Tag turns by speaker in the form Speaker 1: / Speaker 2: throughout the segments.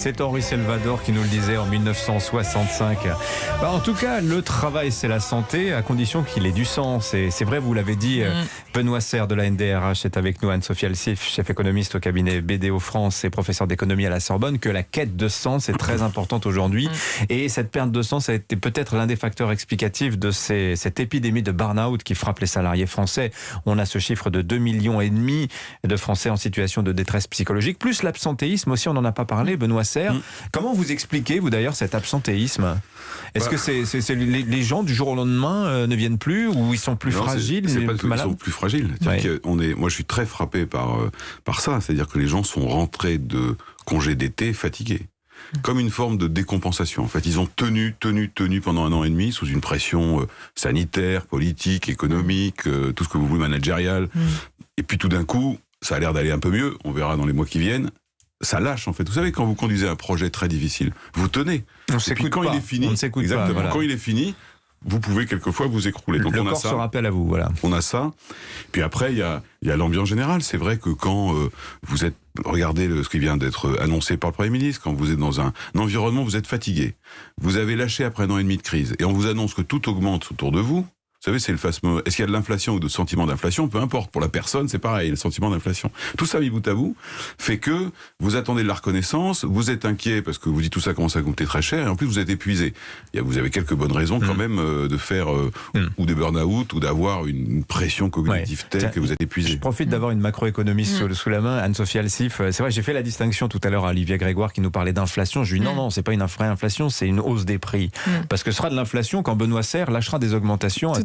Speaker 1: C'est Henri Salvador qui nous le disait en 1965. En tout cas, le travail, c'est la santé, à condition qu'il ait du sens. Et c'est vrai, vous l'avez dit, Benoît Serre de la NDRH est avec nous, Anne-Sophie Alsif, chef économiste au cabinet BDO France et professeur d'économie à la Sorbonne, que la quête de sens est très importante aujourd'hui. Et cette perte de sens a été peut-être l'un des facteurs explicatifs de cette épidémie de burn-out qui frappe les salariés français. On a ce chiffre de 2,5 millions de Français en situation de détresse psychologique, plus l'absentéisme aussi, on n'en a pas parlé, Benoît Serre. Comment vous expliquez, vous d'ailleurs, cet absentéisme ? Est-ce que c'est les gens du jour au lendemain ne viennent plus, ou ils sont plus fragiles,
Speaker 2: plus
Speaker 1: plus malades ?
Speaker 2: Ils sont plus fragiles. Moi, je suis très frappé par ça. C'est-à-dire que les gens sont rentrés de congé d'été fatigués. Comme une forme de décompensation. En fait, ils ont tenu pendant 1 an et demi sous une pression sanitaire, politique, économique, tout ce que vous voulez, managériale. Et puis tout d'un coup, ça a l'air d'aller un peu mieux. On verra dans les mois qui viennent. Ça lâche en fait. Vous savez, quand vous conduisez un projet très difficile, vous tenez.
Speaker 1: On s'écoute
Speaker 2: quand
Speaker 1: pas.
Speaker 2: Il est fini,
Speaker 1: on ne s'écoute
Speaker 2: exactement.
Speaker 1: pas, voilà.
Speaker 2: Quand il est fini, vous pouvez quelquefois vous écrouler. Donc
Speaker 1: le
Speaker 2: on a
Speaker 1: corps
Speaker 2: ça.
Speaker 1: se rappelle à vous, voilà.
Speaker 2: On a ça. Puis après, il y a l'ambiance générale. C'est vrai que quand vous êtes, regardez ce qui vient d'être annoncé par le Premier ministre, quand vous êtes dans un environnement, vous êtes fatigué. Vous avez lâché après 1 an et demi de crise. Et on vous annonce que tout augmente autour de vous. Vous savez, c'est le fameux. Est-ce qu'il y a de l'inflation ou de sentiment d'inflation ? Peu importe. Pour la personne, c'est pareil, le sentiment d'inflation. Tout ça mis bout à bout fait que vous attendez de la reconnaissance, vous êtes inquiet parce que vous dites tout ça commence à coûter très cher, et en plus vous êtes épuisé. Vous avez quelques bonnes raisons quand même de faire ou des burn-out ou d'avoir une pression cognitive telle que vous êtes épuisé.
Speaker 1: Je profite d'avoir une macroéconomiste sous la main, Anne-Sophie Alsif. C'est vrai, j'ai fait la distinction tout à l'heure à Olivier Grégoire qui nous parlait d'inflation. Je lui dis non, c'est pas une vraie inflation, c'est une hausse des prix. Parce que ce sera de l'inflation quand Benoît Serre lâchera des augmentations à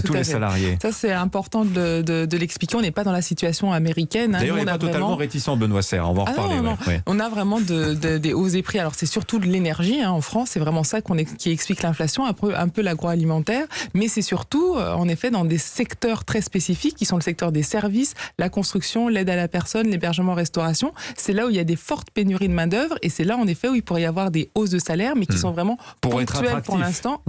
Speaker 1: tous les salariés.
Speaker 3: Ça, c'est important de l'expliquer. On n'est pas dans la situation américaine.
Speaker 1: D'ailleurs, il n'est pas totalement réticent, Benoît Serre. On va en reparler.
Speaker 3: Non. On a vraiment des hausses des prix. Alors, c'est surtout de l'énergie en France. C'est vraiment ça qui explique l'inflation, un peu l'agroalimentaire. Mais c'est surtout, en effet, dans des secteurs très spécifiques qui sont le secteur des services, la construction, l'aide à la personne, l'hébergement, restauration. C'est là où il y a des fortes pénuries de main-d'œuvre. Et c'est là, en effet, où il pourrait y avoir des hausses de salaire, mais qui sont vraiment ponctuelles pour l'instant.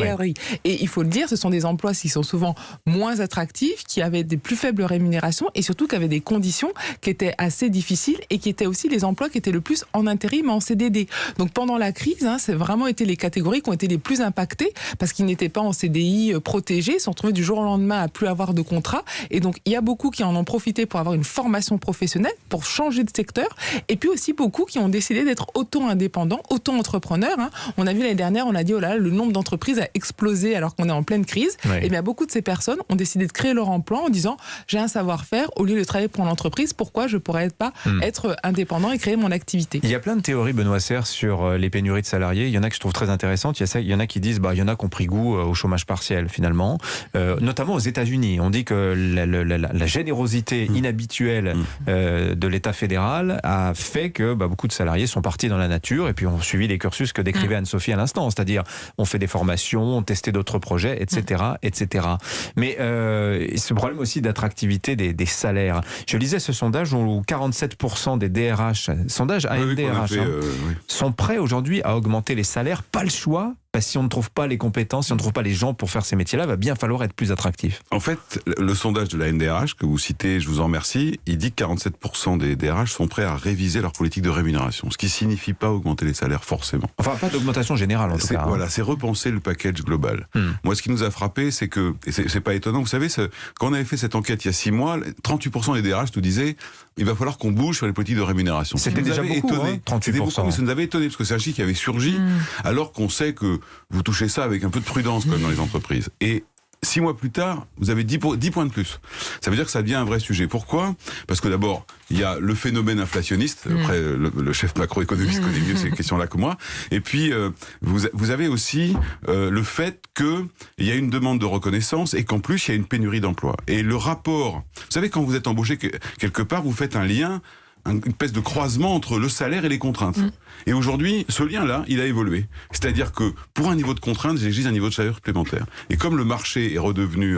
Speaker 3: Et il faut le dire, ce sont des emplois qui sont souvent moins attractifs, qui avaient des plus faibles rémunérations et surtout qui avaient des conditions qui étaient assez difficiles et qui étaient aussi les emplois qui étaient le plus en intérim, en CDD. Donc pendant la crise, c'est vraiment été les catégories qui ont été les plus impactées parce qu'ils n'étaient pas en CDI protégés, ils se sont retrouvés du jour au lendemain à plus avoir de contrat. Et donc il y a beaucoup qui en ont profité pour avoir une formation professionnelle, pour changer de secteur, et puis aussi beaucoup qui ont décidé d'être auto-indépendants, auto-entrepreneurs. On a vu l'année dernière, on a dit oh là, le nombre d'entreprises a explosé alors qu'on est en pleine crise. Et bien beaucoup de ces personnes ont décidé de créer leur emploi en disant j'ai un savoir-faire, au lieu de travailler pour l'entreprise, pourquoi je pourrais pas être indépendant et créer mon activité.
Speaker 1: Il y a plein de théories, Benoît Serre, sur les pénuries de salariés. Il y en a que je trouve très intéressantes. Il y en a qui disent il y en a qui ont pris goût au chômage partiel finalement, notamment aux États-Unis. On dit que la générosité inhabituelle de l'État fédéral a fait que beaucoup de salariés sont partis dans la nature et puis ont suivi les cursus que décrivait Anne-Sophie à l'instant, c'est-à-dire on fait des formations, on testé d'autres projets, etc. Mais ce problème aussi d'attractivité des salaires. Je lisais ce sondage où 47% des DRH, sondage ANDRH, sont prêts aujourd'hui à augmenter les salaires. Pas le choix, parce que si on ne trouve pas les compétences, si on ne trouve pas les gens pour faire ces métiers-là, il va bien falloir être plus attractif.
Speaker 2: En fait, le sondage de la NDRH que vous citez, je vous en remercie, il dit que 47% des DRH sont prêts à réviser leur politique de rémunération, ce qui signifie pas augmenter les salaires forcément.
Speaker 1: Enfin, pas d'augmentation générale en tout cas.
Speaker 2: Voilà, c'est repenser le package global. Moi, ce qui nous a frappé, c'est que, et c'est pas étonnant, vous savez, quand on avait fait cette enquête il y a 6 mois, 38% des DRH nous disaient il va falloir qu'on bouge sur les politiques de rémunération.
Speaker 1: C'était déjà beaucoup, 38%.
Speaker 2: C'était beaucoup, mais ça nous avait étonné, parce que c'est un chiffre qui avait surgi, alors qu'on sait que vous touchez ça avec un peu de prudence quand même dans les entreprises. Et 6 mois plus tard, vous avez 10 points de plus. Ça veut dire que ça devient un vrai sujet. Pourquoi ? Parce que d'abord, il y a le phénomène inflationniste. Après, le chef macroéconomiste connaît mieux ces questions-là que moi. Et puis, vous avez aussi le fait qu'il y a une demande de reconnaissance et qu'en plus, il y a une pénurie d'emplois. Et le rapport... Vous savez, quand vous êtes embauché quelque part, vous faites un lien, une espèce de croisement entre le salaire et les contraintes. Et aujourd'hui, ce lien-là, il a évolué. C'est-à-dire que pour un niveau de contrainte, j'exige un niveau de salaire supplémentaire. Et comme le marché est redevenu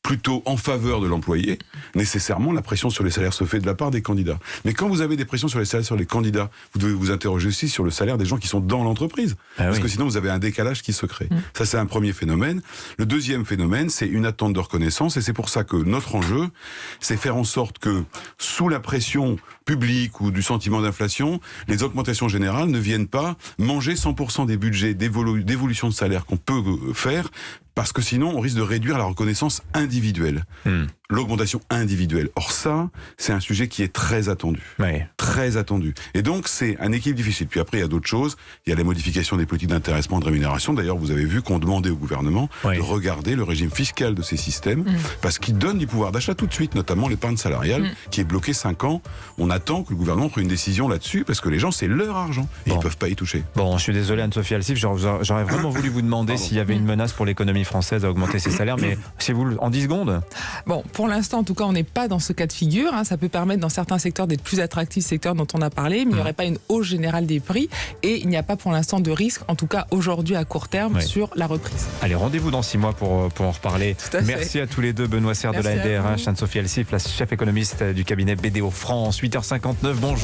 Speaker 2: plutôt en faveur de l'employé, nécessairement la pression sur les salaires se fait de la part des candidats. Mais quand vous avez des pressions sur les salaires sur les candidats, vous devez vous interroger aussi sur le salaire des gens qui sont dans l'entreprise. Parce que sinon vous avez un décalage qui se crée. Ça c'est un premier phénomène. Le deuxième phénomène, c'est une attente de reconnaissance, et c'est pour ça que notre enjeu, c'est faire en sorte que sous la pression publique ou du sentiment d'inflation, les augmentations générales ne viennent pas manger 100% des budgets d'évolution de salaire qu'on peut faire, parce que sinon on risque de réduire la reconnaissance individuelle, l'augmentation individuelle. Or ça, c'est un sujet qui est très attendu, très attendu. Et donc c'est un équilibre difficile. Puis après il y a d'autres choses, il y a la modification des politiques d'intéressement, de rémunération. D'ailleurs vous avez vu qu'on demandait au gouvernement de regarder le régime fiscal de ces systèmes, parce qu'il donne du pouvoir d'achat tout de suite, notamment l'épargne salariale, qui est bloquée 5 ans. On attend que le gouvernement prenne une décision là-dessus, parce que les gens, c'est leur argent, et ils peuvent pas y toucher.
Speaker 1: Bon, je suis désolé Anne-Sophie Alsif, j'aurais vraiment voulu vous demander s'il y avait une menace pour l'économie française à augmenter ses salaires, mais c'est vous en 10 secondes.
Speaker 3: Bon, pour l'instant, en tout cas, on n'est pas dans ce cas de figure. Ça peut permettre dans certains secteurs d'être plus attractifs, secteurs dont on a parlé, mais il n'y aurait pas une hausse générale des prix, et il n'y a pas pour l'instant de risque, en tout cas aujourd'hui à court terme, sur la reprise.
Speaker 1: Allez, rendez-vous dans 6 mois pour en reparler. Merci à tous les deux, Benoît Serre de la NDRH, Anne-Sophie Alsif, la chef économiste du cabinet BDO France, 8h59, bonjour.